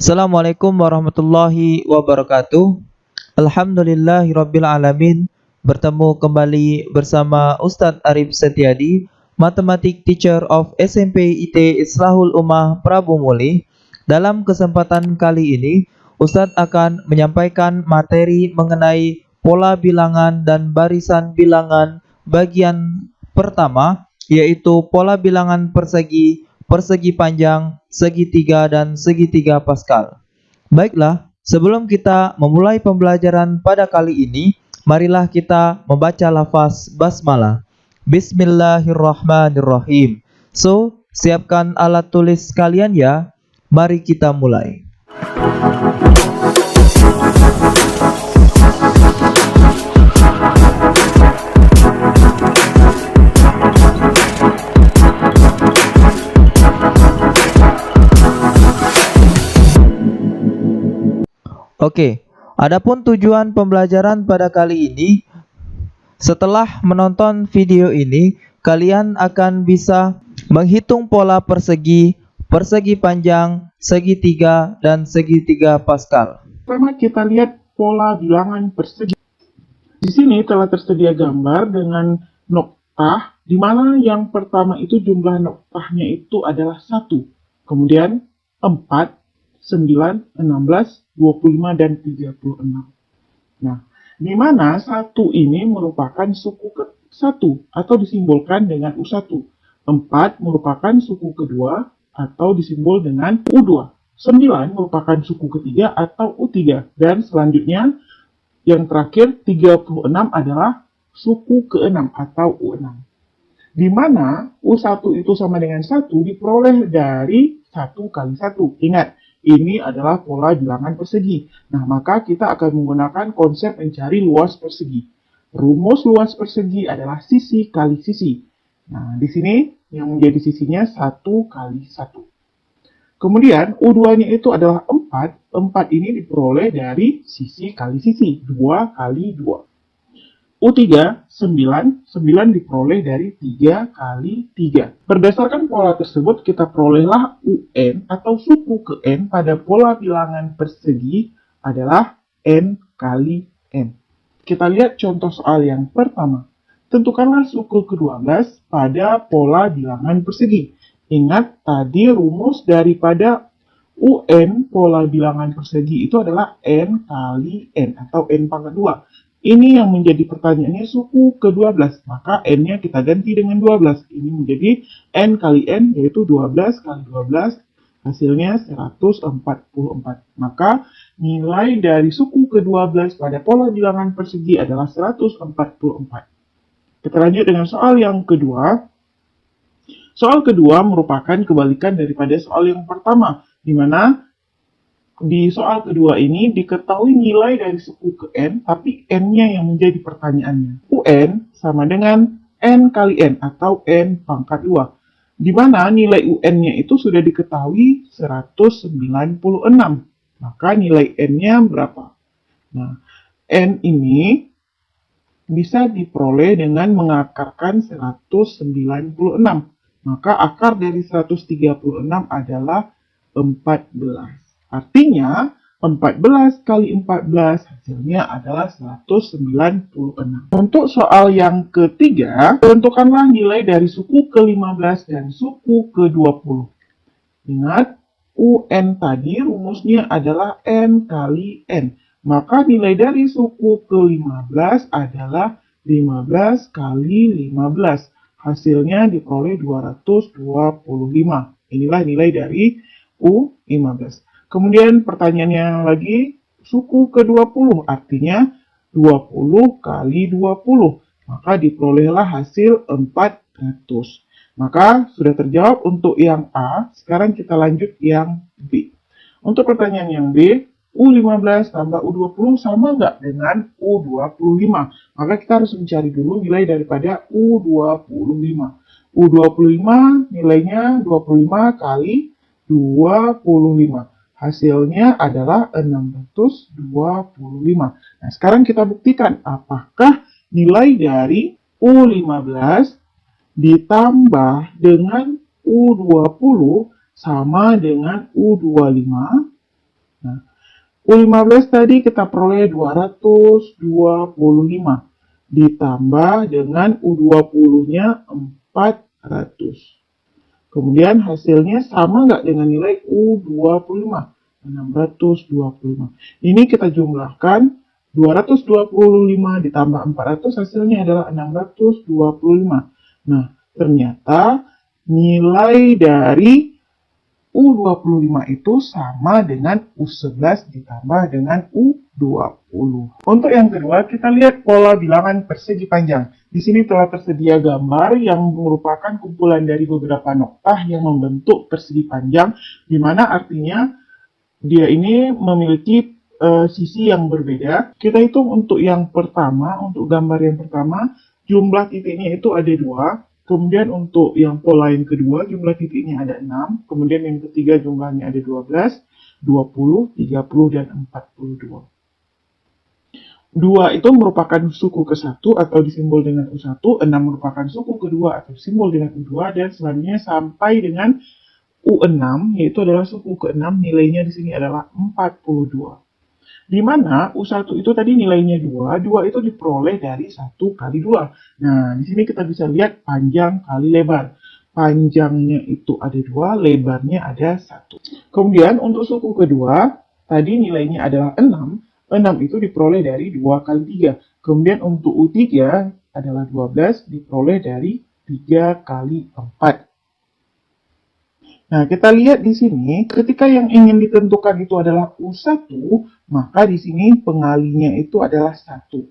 Assalamualaikum warahmatullahi wabarakatuh. Alhamdulillahirabbil alamin. Bertemu kembali bersama Ustadz Arif Setiadi, Matematik Teacher of SMP IT Islahul Ummah Prabu Muli. Dalam kesempatan kali ini, Ustadz akan menyampaikan materi mengenai pola bilangan dan barisan bilangan bagian pertama, yaitu pola bilangan persegi, persegi panjang, segitiga, dan segitiga Pascal. Baiklah, sebelum kita memulai pembelajaran pada kali ini, marilah kita membaca lafaz basmalah. Bismillahirrahmanirrahim. So, siapkan alat tulis kalian ya. Mari kita mulai. Oke, adapun tujuan pembelajaran pada kali ini, setelah menonton video ini, kalian akan bisa menghitung pola persegi, persegi panjang, segitiga, dan segitiga Pascal. Pertama kita lihat pola bilangan persegi. Di sini telah tersedia gambar dengan noktah, di mana yang pertama itu jumlah noktahnya itu adalah 1, kemudian 4, 9, 16, 25, dan 36. Nah, di mana 1 ini merupakan suku ke-1 atau disimbolkan dengan U1. 4 merupakan suku kedua atau disimbol dengan U2. 9 merupakan suku ketiga atau U3. Dan selanjutnya, yang terakhir 36 adalah suku ke-6 atau U6. Di mana U1 itu sama dengan 1 diperoleh dari 1 kali 1. Ingat, ini adalah pola bilangan persegi. Nah, maka kita akan menggunakan konsep mencari luas persegi. Rumus luas persegi adalah sisi kali sisi. Nah, di sini yang menjadi sisinya 1 kali 1. Kemudian, U2-nya itu adalah 4. 4 ini diperoleh dari sisi kali sisi. 2 kali 2. U3, 9. 9 diperoleh dari 3 kali 3. Berdasarkan pola tersebut, kita perolehlah UN atau suku ke N pada pola bilangan persegi adalah N kali N. Kita lihat contoh soal yang pertama. Tentukanlah suku ke-12 pada pola bilangan persegi. Ingat, tadi rumus daripada UN pola bilangan persegi itu adalah N kali N atau N pangkat 2. Ini yang menjadi pertanyaannya suku ke-12, maka N-nya kita ganti dengan 12. Ini menjadi N kali N, yaitu 12 kali 12, hasilnya 144. Maka nilai dari suku ke-12 pada pola bilangan persegi adalah 144. Kita lanjut dengan soal yang kedua. Soal kedua merupakan kebalikan daripada soal yang pertama, di mana di soal kedua ini diketahui nilai dari suku ke N, tapi N-nya yang menjadi pertanyaannya. UN sama dengan N kali N atau N pangkat 2. Di mana nilai UN-nya itu sudah diketahui 196. Maka nilai N-nya berapa? Nah, N ini bisa diperoleh dengan mengakarkan 196. Maka akar dari 136 adalah 14. Artinya, 14 kali 14 hasilnya adalah 196. Untuk soal yang ketiga, tentukanlah nilai dari suku ke-15 dan suku ke-20. Ingat, UN tadi rumusnya adalah N kali N. Maka nilai dari suku ke-15 adalah 15 kali 15. Hasilnya diperoleh 225. Inilah nilai dari U15. Kemudian pertanyaannya lagi, suku ke-20, artinya 20 kali 20. Maka diperolehlah hasil 400. Maka sudah terjawab untuk yang A, sekarang kita lanjut yang B. Untuk pertanyaan yang B, U15 tambah U20 sama nggak dengan U25? Maka kita harus mencari dulu nilai daripada U25. U25 nilainya 25 kali 25. Hasilnya adalah 625. Nah, sekarang kita buktikan apakah nilai dari U15 ditambah dengan U20 sama dengan U25. Nah, U15 tadi kita peroleh 225 ditambah dengan U20-nya 400. Kemudian hasilnya sama nggak dengan nilai U25? 625. Ini kita jumlahkan 225 ditambah 400 hasilnya adalah 625. Nah, ternyata nilai dari U25 itu sama dengan U11 ditambah dengan U20. Untuk yang kedua, kita lihat pola bilangan persegi panjang. Di sini telah tersedia gambar yang merupakan kumpulan dari beberapa noktah yang membentuk persegi panjang, di mana artinya dia ini memiliki sisi yang berbeda. Kita hitung untuk yang pertama, untuk gambar yang pertama, jumlah titiknya itu ada 2. Kemudian untuk yang pola yang kedua, jumlah titiknya ada 6. Kemudian yang ketiga jumlahnya ada 12, 20, 30, dan 42. 2 itu merupakan suku ke-1 atau disimbol dengan U1, 6 merupakan suku kedua atau simbol dengan U2, dan selanjutnya sampai dengan U6, yaitu adalah suku ke-6, nilainya di sini adalah 42. Di mana U1 itu tadi nilainya 2, 2 itu diperoleh dari 1 kali 2. Nah, di sini kita bisa lihat panjang kali lebar. Panjangnya itu ada 2, lebarnya ada 1. Kemudian untuk suku kedua, tadi nilainya adalah 6. 6 itu diperoleh dari 2 kali 3. Kemudian untuk U3 adalah 12, diperoleh dari 3 kali 4. Nah, kita lihat di sini, ketika yang ingin ditentukan itu adalah U1, maka di sini pengalinya itu adalah 1.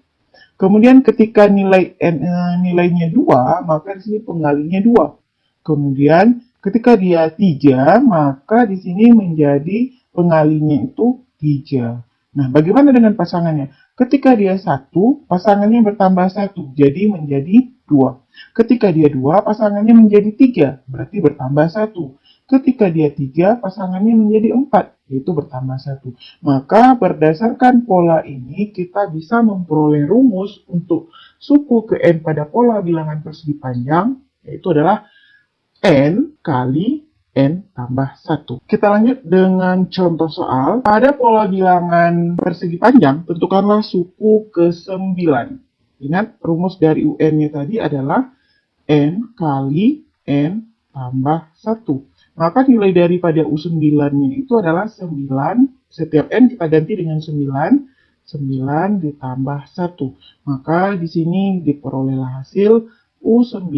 Kemudian ketika nilainya 2, maka di sini pengalinya 2. Kemudian ketika dia 3, maka di sini menjadi pengalinya itu 3. Nah, bagaimana dengan pasangannya? Ketika dia 1, pasangannya bertambah 1, jadi menjadi 2. Ketika dia 2, pasangannya menjadi 3, berarti bertambah 1. Ketika dia 3, pasangannya menjadi 4, yaitu bertambah 1. Maka berdasarkan pola ini, kita bisa memperoleh rumus untuk suku ke N pada pola bilangan persegi panjang, yaitu adalah N kali N tambah 1. Kita lanjut dengan contoh soal. Pada pola bilangan persegi panjang, tentukanlah suku ke-9. Ingat, rumus dari UN-nya tadi adalah N kali N tambah 1. Maka nilai daripada U9-nya itu adalah 9. Setiap N kita ganti dengan 9. 9 ditambah 1. Maka di sini diperolehlah hasil U9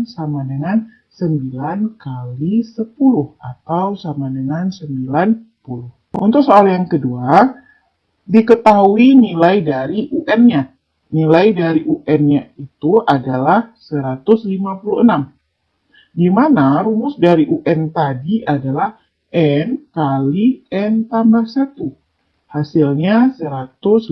sama dengan 9 kali 10 atau sama dengan 90. Untuk soal yang kedua, diketahui nilai dari UN-nya. Nilai dari UN-nya itu adalah 156. Di mana rumus dari UN tadi adalah N kali N tambah 1. Hasilnya 156.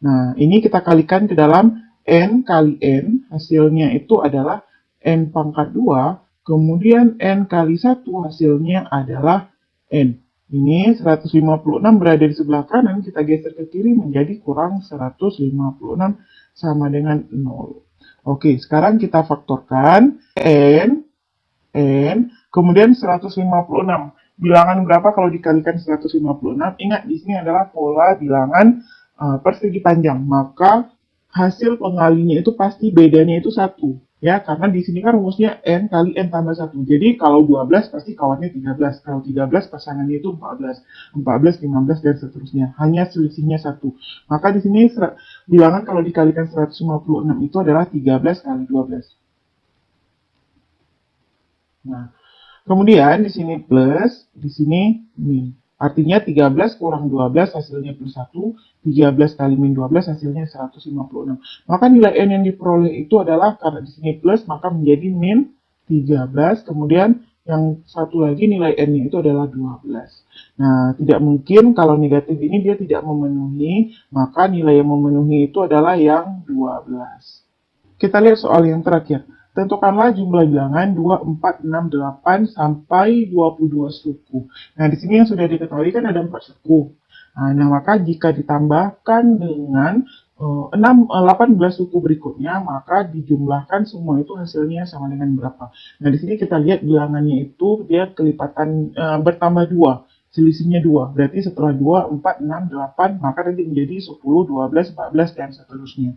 Nah, ini kita kalikan ke dalam N kali N. Hasilnya itu adalah N pangkat 2, kemudian N kali 1 hasilnya adalah N. Ini 156 berada di sebelah kanan, kita geser ke kiri menjadi kurang 156 sama dengan 0. Oke, sekarang kita faktorkan N, kemudian 156. Bilangan berapa kalau dikalikan 156? Ingat, di sini adalah pola bilangan persegi panjang, maka hasil pengalinya itu pasti bedanya itu 1. Ya, karena di sini kan rumusnya N kali N tambah 1. Jadi kalau 12 pasti kawannya 13. Kalau 13 pasangannya itu 14. 14, 15, dan seterusnya. Hanya selisihnya 1. Maka di sini bilangan kalau dikalikan 156 itu adalah 13 kali 12. Nah, kemudian di sini plus, di sini min. Artinya 13 kurang 12 hasilnya plus 1, 13 kali min 12 hasilnya 156. Maka nilai N yang diperoleh itu adalah, karena di sini plus, maka menjadi min 13, kemudian yang satu lagi nilai n-nya itu adalah 12. Nah, tidak mungkin kalau negatif ini dia tidak memenuhi, maka nilai yang memenuhi itu adalah yang 12. Kita lihat soal yang terakhir. Tentukanlah jumlah bilangan 2, 4, 6, 8 sampai 22 suku. Nah, di sini yang sudah diketahui kan ada 4 suku. Nah, maka jika ditambahkan dengan 18 suku berikutnya, maka dijumlahkan semua itu hasilnya sama dengan berapa. Nah, di sini kita lihat bilangannya itu dia kelipatan bertambah 2, selisihnya 2. Berarti setelah 2, 4, 6, 8, maka nanti menjadi 10, 12, 14, dan seterusnya.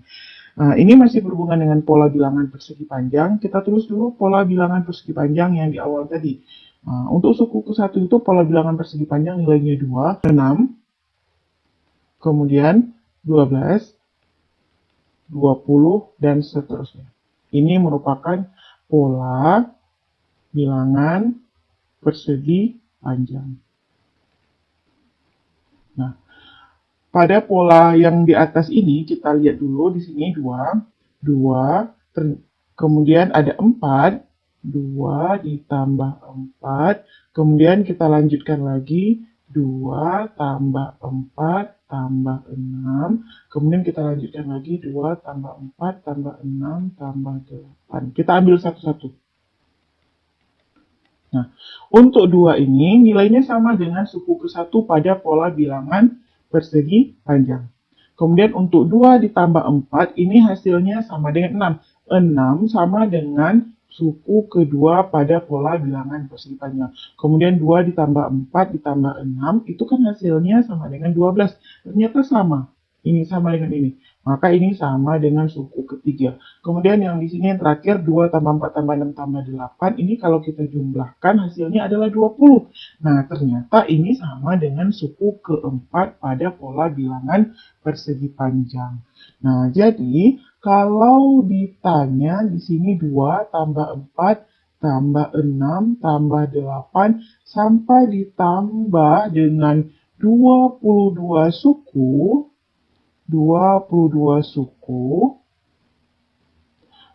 Nah, ini masih berhubungan dengan pola bilangan persegi panjang. Kita tulis dulu pola bilangan persegi panjang yang di awal tadi. Nah, untuk suku ke-1 itu pola bilangan persegi panjang nilainya 2, 6, kemudian 12, 20, dan seterusnya. Ini merupakan pola bilangan persegi panjang. Nah, pada pola yang di atas ini, kita lihat dulu di sini 2, kemudian ada 4, 2 ditambah 4, kemudian kita lanjutkan lagi, 2 tambah 4 tambah 6, kemudian kita lanjutkan lagi, 2 tambah 4 tambah 6 tambah 8. Kita ambil satu-satu. Nah, untuk 2 ini nilainya sama dengan suku ke-1 pada pola bilangan persegi panjang. Kemudian untuk 2 ditambah 4, ini hasilnya sama dengan 6. 6 sama dengan suku kedua pada pola bilangan persegi panjang. Kemudian 2 ditambah 4 ditambah 6, itu kan hasilnya sama dengan 12. Ternyata sama. Ini sama dengan ini. Maka ini sama dengan suku ketiga. Kemudian yang di sini yang terakhir 2 tambah 4 tambah 6 tambah 8. Ini kalau kita jumlahkan hasilnya adalah 20. Nah, ternyata ini sama dengan suku keempat pada pola bilangan persegi panjang. Nah, jadi kalau ditanya di sini 2 tambah 4 tambah 6 tambah 8 sampai ditambah dengan 22 suku,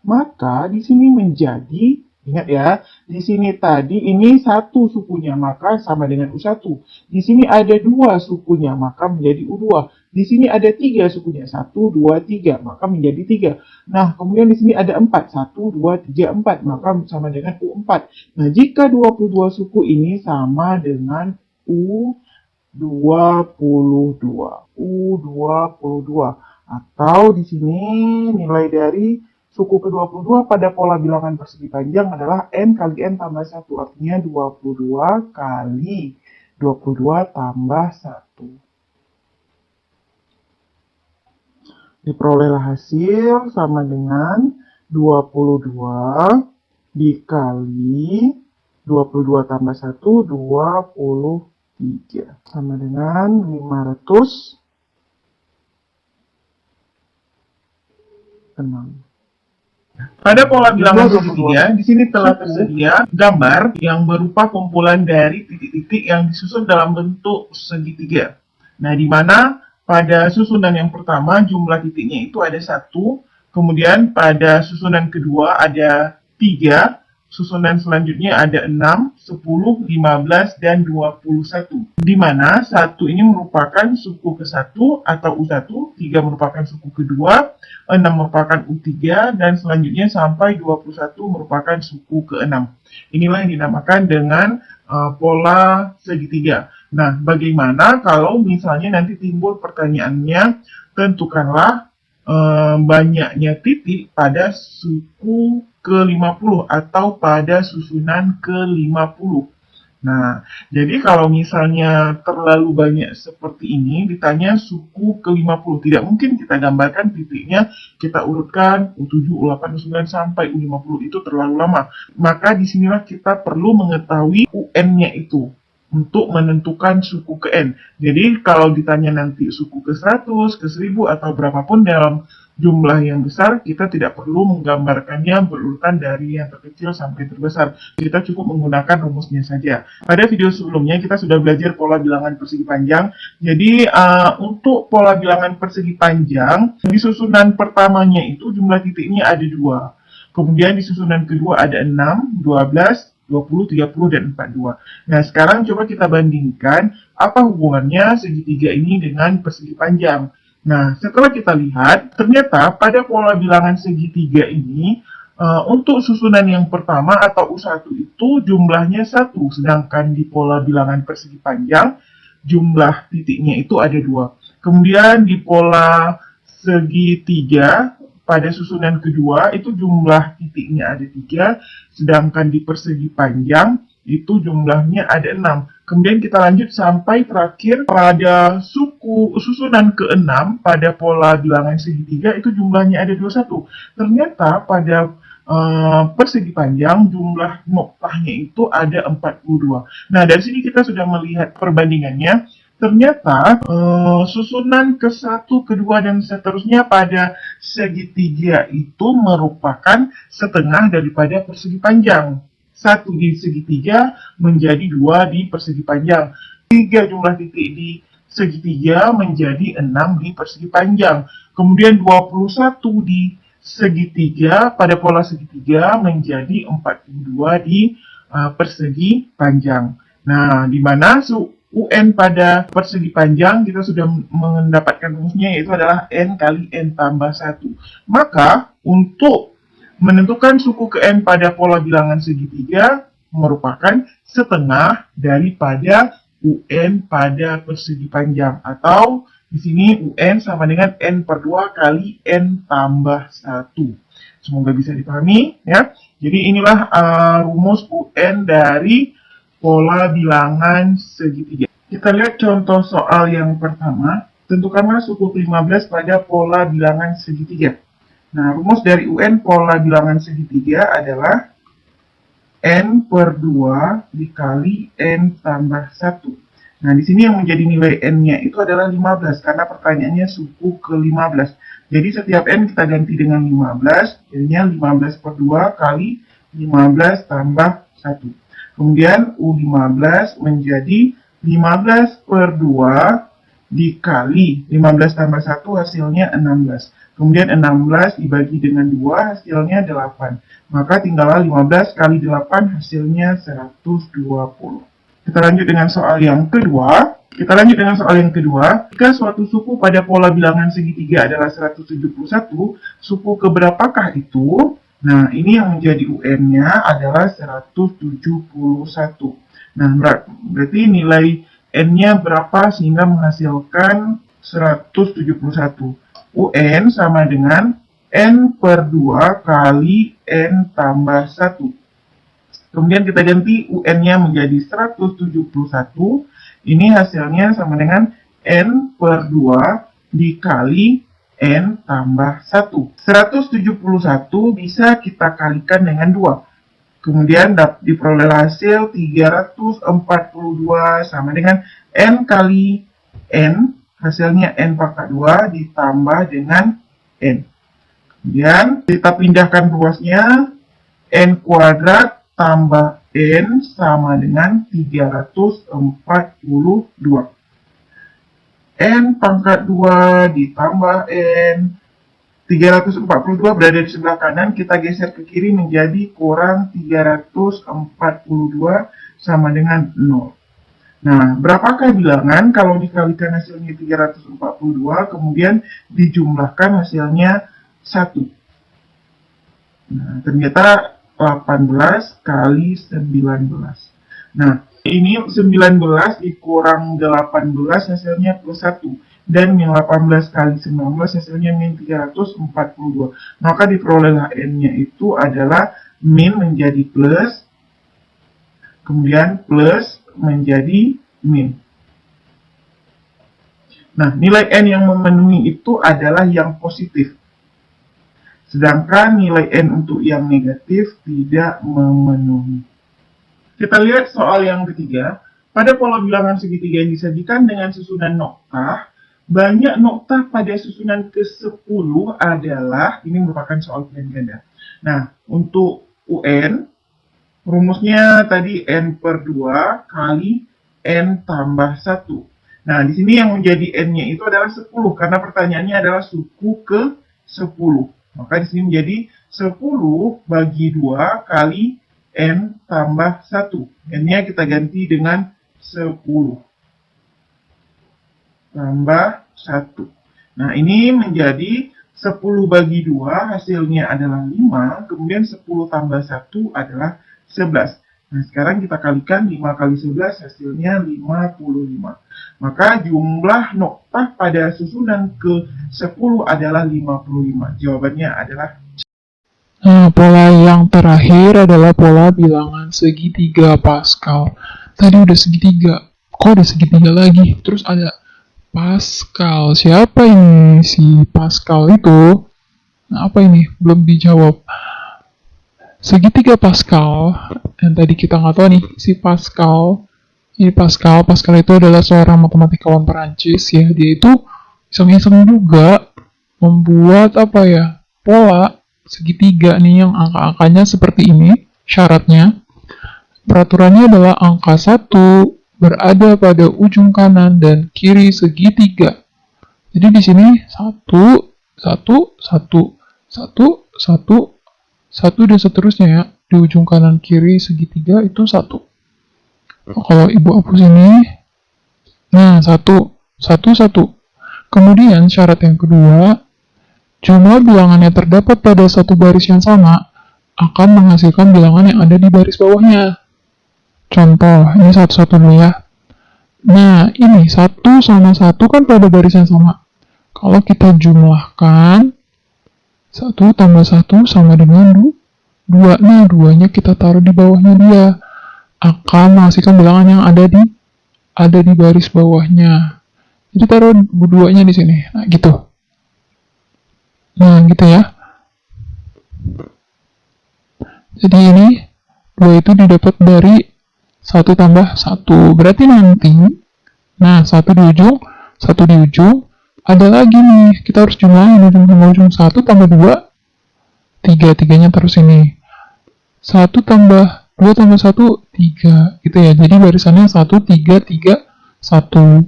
maka di sini menjadi, ingat ya, di sini tadi ini 1 sukunya, maka sama dengan U1. Di sini ada 2 sukunya, maka menjadi U2. Di sini ada 3 sukunya, 1, 2, 3, maka menjadi 3. Nah, kemudian di sini ada 4, 1, 2, 3, 4, maka sama dengan U4. Nah, jika 22 suku ini sama dengan U22 atau di sini nilai dari suku ke-22 pada pola bilangan persegi panjang adalah n kali n tambah 1, artinya 22 kali 22 tambah 1. Diperolehlah hasil sama dengan 22 dikali 22 tambah 1, 23. Sama dengan 506. Pada pola bilangan ketiga, di sini telah tersedia gambar yang berupa kumpulan dari titik-titik yang disusun dalam bentuk segitiga. Nah, di mana pada susunan yang pertama jumlah titiknya itu ada 1, kemudian pada susunan kedua ada 3, susunan selanjutnya ada 6, 10, 15, dan 21. Di mana 1 ini merupakan suku ke-1 atau U1, 3 merupakan suku kedua, 6 merupakan U3, dan selanjutnya sampai 21 merupakan suku ke-6. Inilah yang dinamakan dengan pola segitiga. Nah, bagaimana kalau misalnya nanti timbul pertanyaannya, tentukanlah banyaknya titik pada suku ke-50 atau pada susunan ke-50. Nah, jadi kalau misalnya terlalu banyak seperti ini, ditanya suku ke-50, tidak mungkin kita gambarkan titiknya, kita urutkan U7, U8, U9 sampai U50, itu terlalu lama. Maka disinilah kita perlu mengetahui UN-nya itu untuk menentukan suku ke N. Jadi kalau ditanya nanti suku ke-100, ke-1000, atau berapapun dalam jumlah yang besar, kita tidak perlu menggambarkannya berurutan dari yang terkecil sampai terbesar. Kita cukup menggunakan rumusnya saja. Pada video sebelumnya kita sudah belajar pola bilangan persegi panjang. Jadi untuk pola bilangan persegi panjang, di susunan pertamanya itu jumlah titiknya ada 2. Kemudian di susunan kedua ada 6, 12, 20, 30, dan 42. Nah, sekarang coba kita bandingkan apa hubungannya segitiga ini dengan persegi panjang. Nah, setelah kita lihat, ternyata pada pola bilangan segitiga ini, untuk susunan yang pertama atau U1 itu jumlahnya 1, sedangkan di pola bilangan persegi panjang, jumlah titiknya itu ada 2. Kemudian di pola segitiga, pada susunan kedua itu jumlah titiknya ada 3, sedangkan di persegi panjang itu jumlahnya ada 6. Kemudian kita lanjut sampai terakhir pada susunan ke-6 pada pola bilangan segitiga itu jumlahnya ada 21. Ternyata pada persegi panjang jumlah noktahnya itu ada 42. Nah, dari sini kita sudah melihat perbandingannya. Ternyata susunan ke-1, kedua, dan seterusnya pada segitiga itu merupakan setengah daripada persegi panjang. 1 di segitiga menjadi 2 di persegi panjang. 3 jumlah titik di segitiga menjadi 6 di persegi panjang. Kemudian 21 di segitiga pada pola segitiga menjadi 42 di persegi panjang. Nah, di mana UN pada persegi panjang kita sudah mendapatkan rumusnya, yaitu adalah N kali N tambah 1. Maka untuk menentukan suku ke N pada pola bilangan segitiga merupakan setengah daripada UN pada persegi panjang, atau di sini UN sama dengan N per 2 kali N tambah 1. Semoga bisa dipahami ya. Jadi inilah rumus UN dari pola bilangan segitiga. Kita lihat contoh soal yang pertama. Tentukanlah suku ke-15 pada pola bilangan segitiga. Nah, rumus dari UN pola bilangan segitiga adalah N per 2 dikali N tambah 1. Nah, di sini yang menjadi nilai N-nya itu adalah 15, karena pertanyaannya suku ke-15. Jadi setiap N kita ganti dengan 15, jadinya 15 per 2 kali 15 tambah 1. Kemudian U15 menjadi 15 per 2 dikali 15 tambah 1 hasilnya 16. Kemudian 16 dibagi dengan 2 hasilnya 8. Maka tinggallah 15 kali 8 hasilnya 120. Kita lanjut dengan soal yang kedua. Jika suatu suku pada pola bilangan segitiga adalah 171, suku keberapakah itu? Nah, ini yang menjadi UN-nya adalah 171. Nah, berarti nilai N-nya berapa sehingga menghasilkan 171. UN sama dengan N per 2 kali N tambah 1. Kemudian kita ganti UN-nya menjadi 171. Ini hasilnya sama dengan N per 2 dikali N tambah 1. 171 bisa kita kalikan dengan 2. Kemudian diperoleh hasil 342 sama dengan N kali N. Hasilnya N pangkat 2 ditambah dengan N. Kemudian kita pindahkan ruasnya. N kuadrat tambah N sama dengan 342. N pangkat 2 ditambah N. 342 berada di sebelah kanan, kita geser ke kiri menjadi kurang 342 sama dengan 0. Nah, berapakah bilangan kalau dikalikan hasilnya 342, kemudian dijumlahkan hasilnya 1? Nah, ternyata 18 kali 19. Nah, ini 19 dikurang 18 hasilnya plus 1. Dan min 18 kali 19 hasilnya min 342. Maka diperolehlah N-nya itu adalah min menjadi plus, kemudian plus menjadi min. Nah, nilai N yang memenuhi itu adalah yang positif. Sedangkan nilai N untuk yang negatif tidak memenuhi. Kita lihat soal yang ketiga. Pada pola bilangan segitiga yang disajikan dengan susunan noktah, banyak noktah pada susunan ke-10 adalah, ini merupakan soal pilihan ganda. Nah, untuk UN, rumusnya tadi N per 2 kali N tambah 1. Nah, di sini yang menjadi N-nya itu adalah 10, karena pertanyaannya adalah suku ke-10. Maka di sini menjadi 10 bagi 2 kali N tambah 1. N-nya kita ganti dengan 10. Tambah 1. Nah, ini menjadi 10 bagi 2, hasilnya adalah 5. Kemudian 10 tambah 1 adalah 11. Nah, sekarang kita kalikan 5 kali 11, hasilnya 55. Maka jumlah noktah pada susunan ke-10 adalah 55. Jawabannya adalah Nah, pola yang terakhir adalah pola bilangan segitiga Pascal. Tadi udah segitiga, kok ada segitiga lagi? Terus ada Pascal. Siapa ini si Pascal itu? Nah, apa ini? Belum dijawab. Segitiga Pascal, yang tadi kita nggak tahu nih, si Pascal. Ini Pascal. Pascal itu adalah seorang matematikawan Perancis ya. Dia itu iseng-iseng juga membuat apa ya? Pola segitiga nih yang angka-angkanya seperti ini. Syaratnya, peraturannya adalah angka 1 berada pada ujung kanan dan kiri segitiga. Jadi di sini 1, 1, 1, 1, 1, 1 dan seterusnya ya. Di ujung kanan kiri segitiga itu 1. Kalau ibu hapus ini, nah 1, 1, 1. Kemudian syarat yang kedua, jumlah bilangan yang terdapat pada satu baris yang sama akan menghasilkan bilangan yang ada di baris bawahnya. Contoh, ini satu-satu dulu ya. Nah, ini 1 sama 1 kan pada baris yang sama. Kalau kita jumlahkan, 1 tambah 1 sama dengan 2. Nah, 2-nya kita taruh di bawahnya dia. Akan menghasilkan bilangan yang ada di baris bawahnya. Jadi taruh 2-nya di sini. Nah, gitu. Nah, gitu ya. Jadi ini 2 itu didapat dari 1 tambah 1. Berarti nanti, nah 1 di ujung, 1 di ujung, ada lagi nih. Kita harus jumlahin ujung tambah ujung. 1 tambah 2, 3. 3-nya terus ini. 1 tambah 2 tambah 1, 3. Gitu ya. Jadi barisannya 1, 3, 3, 1.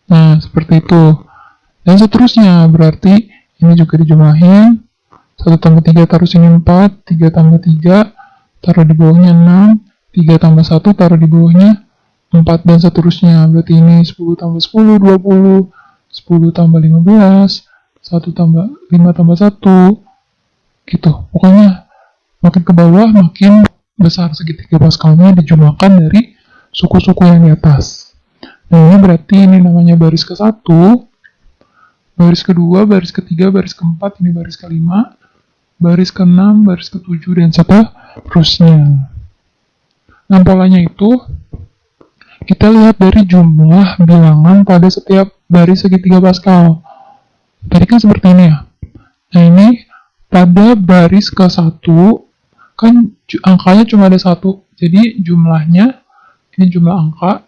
Nah, seperti itu. Dan seterusnya, berarti ini juga dijumlahin. 1 tambah 3 taruh sini 4, 3 tambah 3 taruh di bawahnya 6, 3 tambah 1 taruh di bawahnya 4, dan seterusnya. Berarti ini 10 tambah 10, 20, 10 tambah 15, 1 tambah 5 tambah 1, gitu. Pokoknya makin ke bawah makin besar segitiga Pascalnya dijumlahkan dari suku-suku yang di atas. Nah, ini berarti ini namanya baris ke-1, baris kedua, baris ketiga, baris keempat, ini baris kelima, baris ke-6, baris ke-7, dan seterusnya. Nah, polanya itu kita lihat dari jumlah bilangan pada setiap baris segitiga Pascal. Tadi kan seperti ini ya. Nah, ini pada baris ke-1 kan angkanya cuma ada 1. Jadi jumlahnya, ini jumlah angka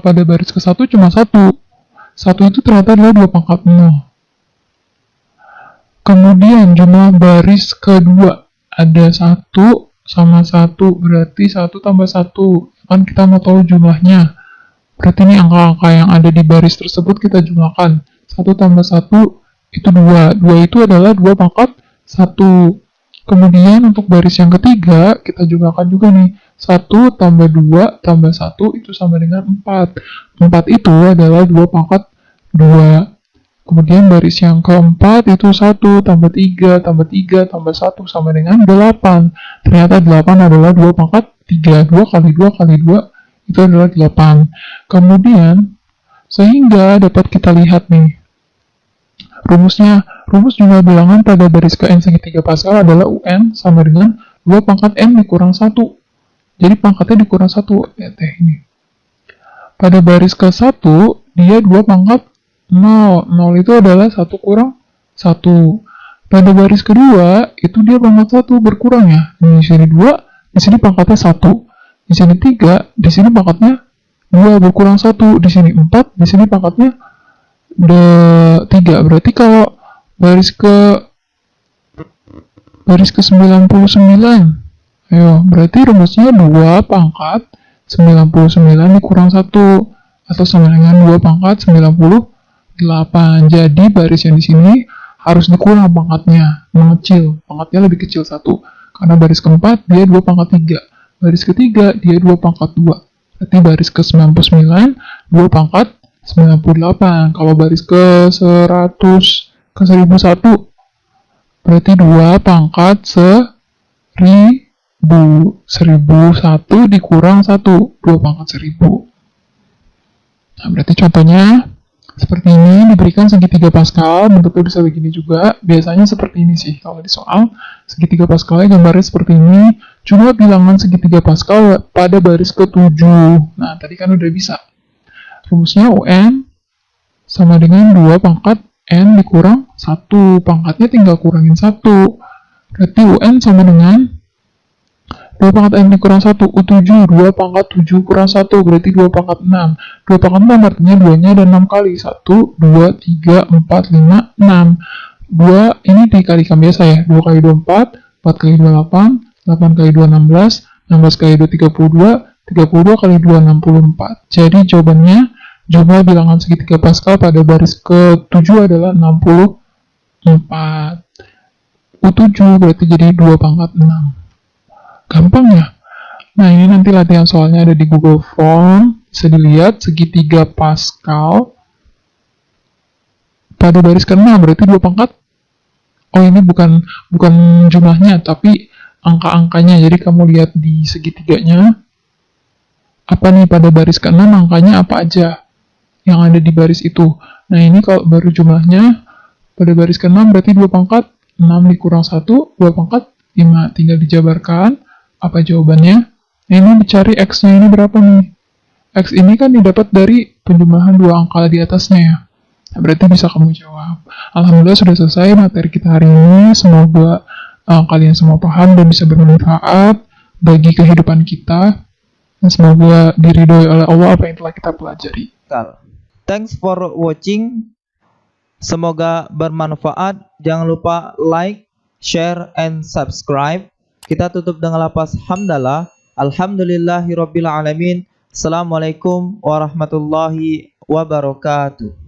pada baris ke-1 cuma 1. 1 itu ternyata adalah 2 pangkat 0. Kemudian jumlah baris kedua ada 1 sama 1, berarti 1 tambah 1. Kan kita mau tahu jumlahnya. Berarti ini angka-angka yang ada di baris tersebut kita jumlahkan. 1 tambah 1 itu 2. 2 itu adalah 2 pangkat 1. Kemudian untuk baris yang ketiga, kita jumlahkan juga nih. 1 tambah 2 tambah 1 itu sama dengan 4. 4 itu adalah 2 pangkat 2. Kemudian baris yang keempat itu 1 tambah 3 tambah 3 tambah 1 sama dengan 8. Ternyata 8 adalah 2 pangkat 3. 2 kali 2 kali 2 itu adalah 8. Kemudian, sehingga dapat kita lihat nih, rumus jumlah bilangan pada baris ke n segitiga Pascal adalah UN sama dengan 2 pangkat n dikurang 1. Jadi pangkatnya dikurang 1. Lihat deh ini. Pada baris ke-1, dia 2 pangkat 0. 0 itu adalah 1 kurang 1. Pada baris kedua, itu dia pangkat 1 berkurang ya. Di sini 2, di sini pangkatnya 1. Di sini 3, di sini pangkatnya 2 berkurang 1. Di sini 4, di sini pangkatnya 3. Berarti kalau baris ke 99, ayo, berarti rumusnya 2 pangkat 99 dikurang 1, atau sama dengan 2 pangkat 98. Jadi baris yang di sini harus dikurang pangkatnya, mengecil, pangkatnya lebih kecil 1. Karena baris keempat dia 2 pangkat 3. Baris ketiga dia 2 pangkat 2. Berarti baris ke 99 2 pangkat 98. Kalau baris ke 100 ke 1001 berarti 2 pangkat 1000. 1001 dikurang 1, 2 pangkat 1000. Nah, berarti contohnya seperti ini, diberikan segitiga Pascal, bentuknya bisa begini juga. Biasanya seperti ini sih kalau di soal. Segitiga Pascalnya gambarnya seperti ini. Jumlah bilangan segitiga Pascal pada baris ke-7. Nah, tadi kan udah bisa. Rumusnya UN sama dengan 2 pangkat N dikurang 1. Pangkatnya tinggal kurangin 1. Berarti UN sama dengan 2 pangkat N dikurang 1, U7, 2 pangkat 7 kurang 1, berarti 2 pangkat 6. 2 pangkat 6 artinya 2-nya ada 6 kali. 1, 2, 3, 4, 5, 6. 2 ini dikalikan biasa ya. 2 kali 2, 4, 4 kali 2, 8, 8 kali 2, 16, 16 kali 2, 32, 32 kali 2, 64. Jadi jawabannya, jumlah bilangan segitiga Pascal pada baris ke-7 adalah 64. U7 berarti jadi 2 pangkat 6. Gampang ya? Nah, ini nanti latihan soalnya ada di Google Form. Bisa dilihat segitiga Pascal pada baris ke-6 berarti 2 pangkat. Oh, ini bukan jumlahnya, tapi angka-angkanya. Jadi kamu lihat di segitiganya. Apa nih pada baris ke-6 angkanya apa aja yang ada di baris itu. Nah, ini kalau baru jumlahnya pada baris ke-6 berarti 2 pangkat 6 dikurang 1, 2 pangkat 5. Tinggal dijabarkan. Apa jawabannya? Nah, ini dicari X-nya ini berapa nih? X ini kan didapat dari penjumlahan 2 angka di atasnya ya. Nah, berarti bisa kamu jawab. Alhamdulillah sudah selesai materi kita hari ini. Semoga kalian semua paham dan bisa bermanfaat bagi kehidupan kita. Dan semoga diridhoi oleh Allah apa yang telah kita pelajari. Thanks for watching. Semoga bermanfaat. Jangan lupa like, share, and subscribe. Kita tutup dengan lafaz hamdalah. Alhamdulillahirabbil alamin. Assalamualaikum warahmatullahi wabarakatuh.